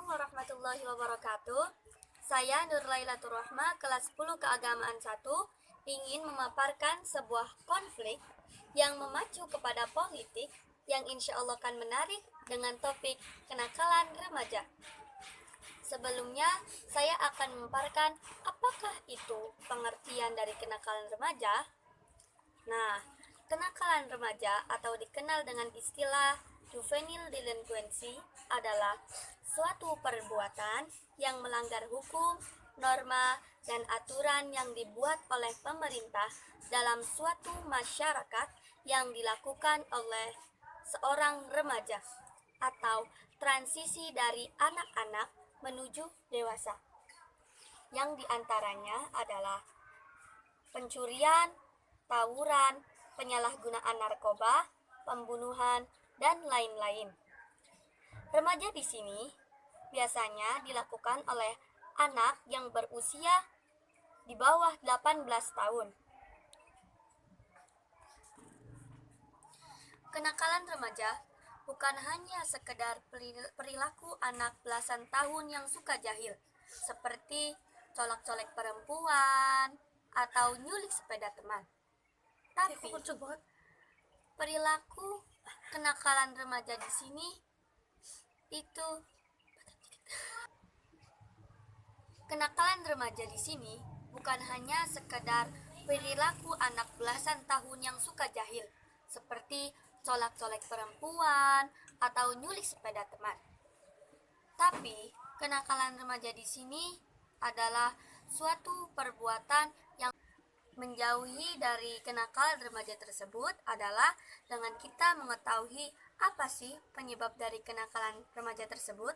warahmatullahi wabarakatuh. Saya Nurlailatur Rahma, kelas 10 Keagamaan 1, ingin memaparkan sebuah konflik yang memacu kepada politik yang insya Allah akan menarik dengan topik kenakalan remaja. Sebelumnya, saya akan memaparkan apakah itu pengertian dari kenakalan remaja. Nah, kenakalan remaja atau dikenal dengan istilah juvenile delinquency adalah suatu perbuatan yang melanggar hukum, norma, dan aturan yang dibuat oleh pemerintah dalam suatu masyarakat yang dilakukan oleh seorang remaja atau transisi dari anak-anak menuju dewasa, yang diantaranya adalah pencurian, tawuran, penyalahgunaan narkoba, pembunuhan, dan lain-lain. Remaja di sini biasanya dilakukan oleh anak yang berusia di bawah 18 tahun. Kenakalan remaja bukan hanya sekedar perilaku anak belasan tahun yang suka jahil, seperti colak-colek perempuan atau nyulik sepeda teman. Tapi perilaku kenakalan remaja di sini kenakalan remaja di sini bukan hanya sekedar perilaku anak belasan tahun yang suka jahil, seperti colak-colek perempuan atau nyulik sepeda teman. Tapi kenakalan remaja di sini adalah suatu perbuatan yang menjauhi dari kenakalan remaja tersebut adalah dengan kita mengetahui apa sih penyebab dari kenakalan remaja tersebut.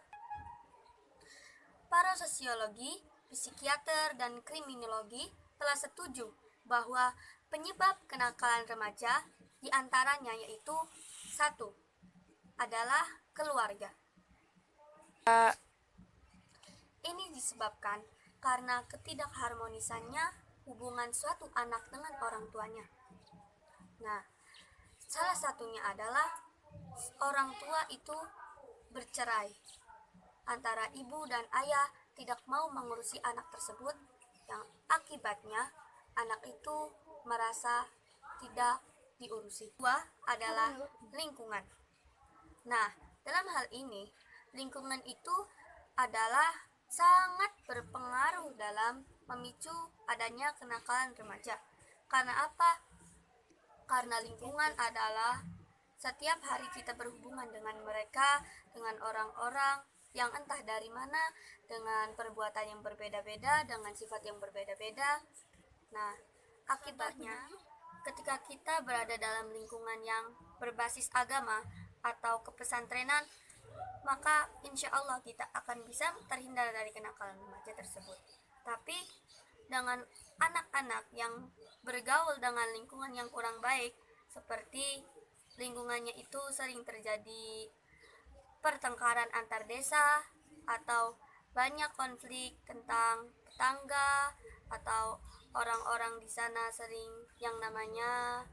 Para sosiologi, psikiater, dan kriminologi telah setuju bahwa penyebab kenakalan remaja diantaranya yaitu 1. Adalah keluarga. Ini disebabkan karena ketidakharmonisannya hubungan suatu anak dengan orang tuanya. Nah, salah satunya adalah orang tua itu bercerai. Antara ibu dan ayah tidak mau mengurusi anak tersebut, yang akibatnya anak itu merasa tidak diurusi. 2 adalah lingkungan. Nah, dalam hal ini, lingkungan itu adalah sangat berpengaruh dalam memicu adanya kenakalan remaja. Karena apa? Karena lingkungan adalah setiap hari kita berhubungan dengan mereka, dengan orang-orang yang entah dari mana, dengan perbuatan yang berbeda-beda, dengan sifat yang berbeda-beda. Nah, akibatnya ketika kita berada dalam lingkungan yang berbasis agama atau kepesantrenan, maka insya Allah kita akan bisa terhindar dari kenakalan remaja tersebut. Tapi dengan anak-anak yang bergaul dengan lingkungan yang kurang baik, seperti lingkungannya itu sering terjadi pertengkaran antar desa atau banyak konflik tentang tetangga, atau orang-orang di sana sering yang namanya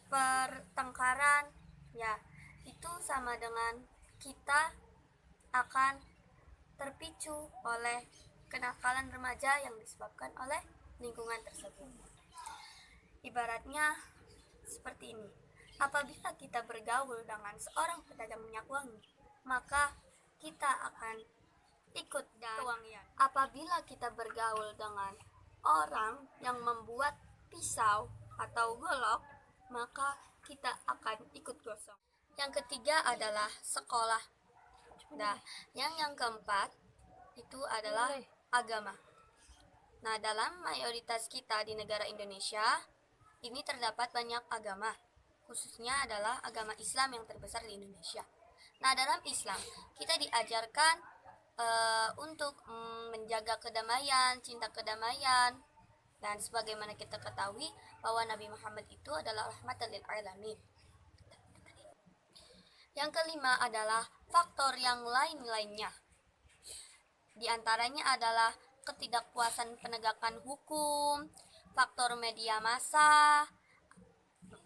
pertengkaran, ya itu sama dengan kita akan terpicu oleh kenakalan remaja yang disebabkan oleh lingkungan tersebut. Ibaratnya seperti ini. Apabila kita bergaul dengan seorang pedagang minyak wangi, maka kita akan ikut kewangian. Apabila kita bergaul dengan orang yang membuat pisau atau golok, maka kita akan ikut gosong. Yang ketiga adalah sekolah. Nah, yang keempat itu adalah agama. Nah, dalam mayoritas kita di negara Indonesia, ini terdapat banyak agama, khususnya adalah agama Islam yang terbesar di Indonesia. Nah, dalam Islam kita diajarkan untuk menjaga kedamaian, cinta kedamaian, dan sebagaimana kita ketahui bahwa Nabi Muhammad itu adalah rahmatan lil alamin. Yang kelima adalah faktor yang lain-lainnya. Di antaranya adalah ketidakpuasan penegakan hukum, faktor media massa,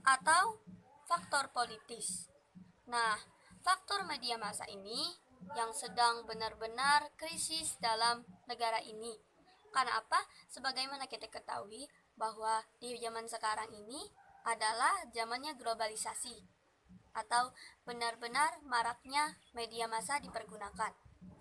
atau faktor politis. Nah, faktor media massa ini yang sedang benar-benar krisis dalam negara ini. Karena apa? Sebagaimana kita ketahui bahwa di zaman sekarang ini adalah zamannya globalisasi atau benar-benar maraknya media massa dipergunakan.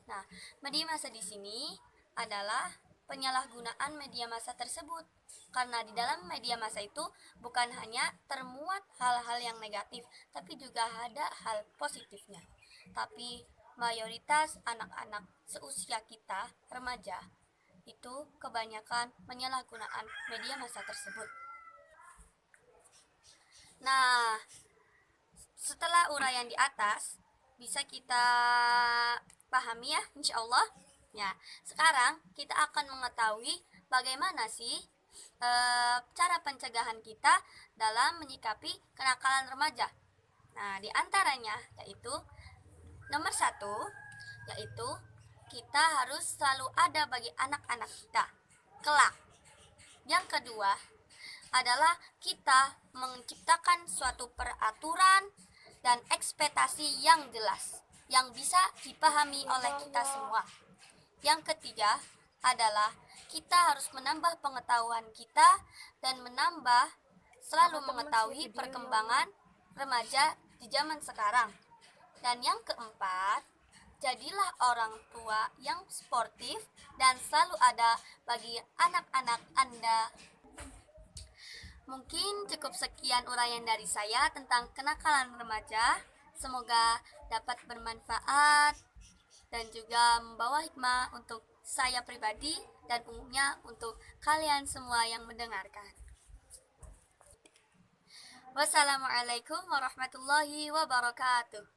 Nah, media massa di sini adalah penyalahgunaan media massa tersebut. Karena di dalam media massa itu bukan hanya termuat hal-hal yang negatif, tapi juga ada hal positifnya. Tapi mayoritas anak-anak seusia kita, remaja, itu kebanyakan menyalahgunakan media massa tersebut. Nah, setelah uraian di atas, bisa kita pahami ya, insya Allah. Ya, sekarang kita akan mengetahui bagaimana sih cara pencegahan kita dalam menyikapi kenakalan remaja. Nah, di antaranya yaitu nomor satu, yaitu kita harus selalu ada bagi anak-anak kita kelak. Yang kedua adalah kita menciptakan suatu peraturan dan ekspektasi yang jelas yang bisa dipahami oleh kita semua. Yang ketiga adalah kita harus menambah pengetahuan kita dan selalu mengetahui perkembangan remaja di zaman sekarang. Dan yang keempat, jadilah orang tua yang sportif dan selalu ada bagi anak-anak Anda. Mungkin cukup sekian uraian dari saya tentang kenakalan remaja. Semoga dapat bermanfaat dan juga membawa hikmah untuk saya pribadi dan umumnya untuk kalian semua yang mendengarkan. Wassalamualaikum warahmatullahi wabarakatuh.